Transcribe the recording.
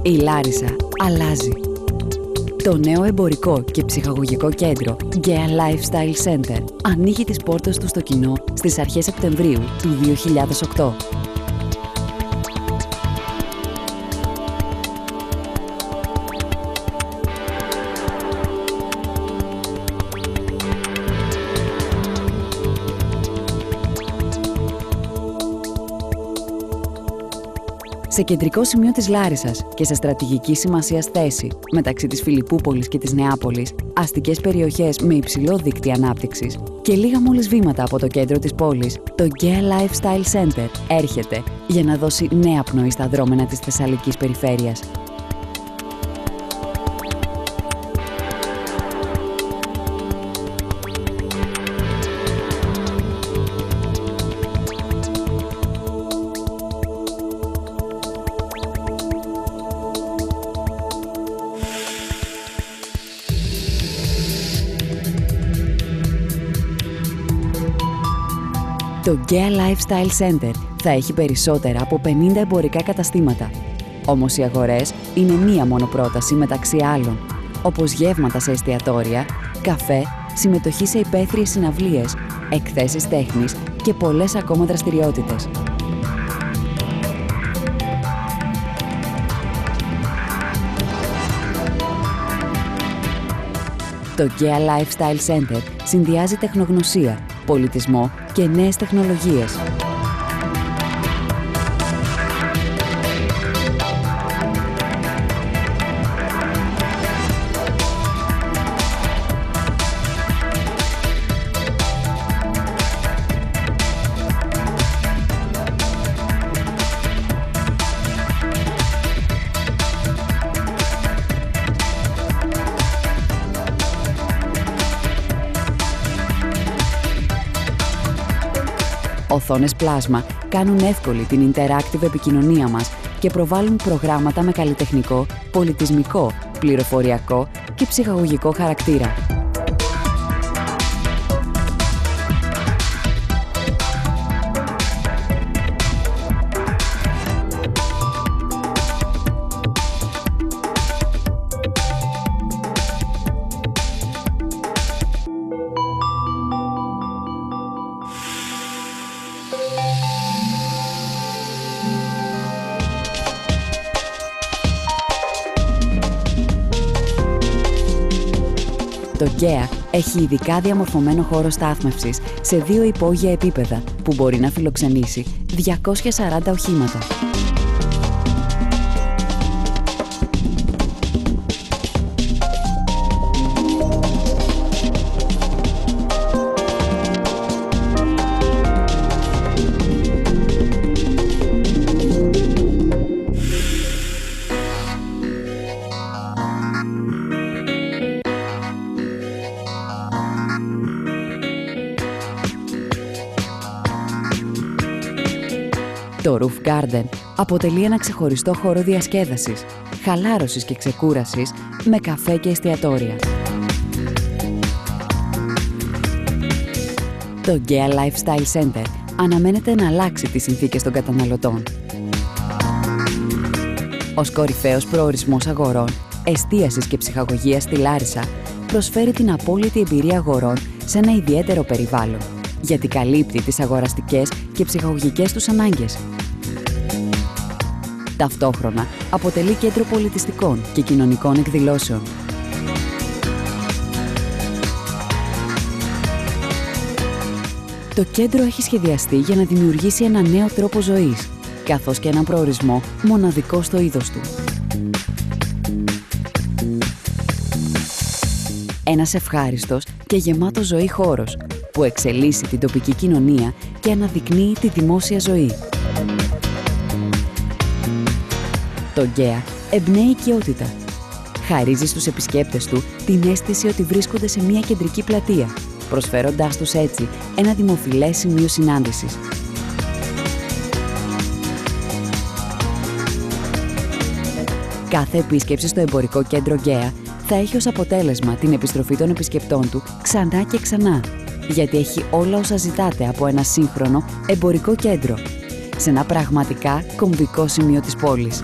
Η Λάρισα αλλάζει. Το νέο εμπορικό και ψυχαγωγικό κέντρο Gea Lifestyle Center ανοίγει τις πόρτες του στο κοινό στις αρχές Σεπτεμβρίου του 2008. Σε κεντρικό σημείο της Λάρισσας και σε στρατηγική σημασίας θέση μεταξύ της Φιλιππούπολης και της Νεάπολης, αστικές περιοχές με υψηλό δίκτυο ανάπτυξης και λίγα μόλις βήματα από το κέντρο της πόλης, το Gea Lifestyle Center έρχεται για να δώσει νέα πνοή στα δρόμενα της Θεσσαλικής περιφέρειας. Το Gea Lifestyle Center θα έχει περισσότερα από 50 εμπορικά καταστήματα. Όμως οι αγορές είναι μία μόνο πρόταση μεταξύ άλλων, όπως γεύματα σε εστιατόρια, καφέ, συμμετοχή σε υπαίθριες συναυλίες, εκθέσεις τέχνης και πολλές ακόμα δραστηριότητες. Το Gea Lifestyle Center συνδυάζει τεχνογνωσία, πολιτισμό και νέες τεχνολογίες. Οθόνες πλάσμα κάνουν εύκολη την interactive επικοινωνία μας και προβάλλουν προγράμματα με καλλιτεχνικό, πολιτισμικό, πληροφοριακό και ψυχαγωγικό χαρακτήρα. Το Gea έχει ειδικά διαμορφωμένο χώρο στάθμευσης σε 2 υπόγεια επίπεδα που μπορεί να φιλοξενήσει 240 οχήματα. Το Roof Garden αποτελεί ένα ξεχωριστό χώρο διασκέδασης, χαλάρωσης και ξεκούρασης με καφέ και εστιατόρια. Το Gea Lifestyle Center αναμένεται να αλλάξει τις συνθήκες των καταναλωτών. Ως κορυφαίος προορισμός αγορών, εστίασης και ψυχαγωγίας στη Λάρισα, προσφέρει την απόλυτη εμπειρία αγορών σε ένα ιδιαίτερο περιβάλλον, γιατί καλύπτει τις αγοραστικές και ψυχαγωγικές τους ανάγκες. Ταυτόχρονα αποτελεί κέντρο πολιτιστικών και κοινωνικών εκδηλώσεων. Το κέντρο έχει σχεδιαστεί για να δημιουργήσει ένα νέο τρόπο ζωής, καθώς και έναν προορισμό μοναδικό στο είδος του. Ένας ευχάριστος και γεμάτος ζωή χώρος που εξελίσσει την τοπική κοινωνία και αναδεικνύει τη δημόσια ζωή. Το Gea εμπνέει οικειότητα. Χαρίζει στους επισκέπτες του την αίσθηση ότι βρίσκονται σε μια κεντρική πλατεία, προσφέροντάς τους έτσι ένα δημοφιλές σημείο συνάντησης. Κάθε επίσκεψη στο εμπορικό κέντρο Gea θα έχει ως αποτέλεσμα την επιστροφή των επισκεπτών του ξανά και ξανά, γιατί έχει όλα όσα ζητάτε από ένα σύγχρονο εμπορικό κέντρο, σε ένα πραγματικά κομβικό σημείο της πόλης.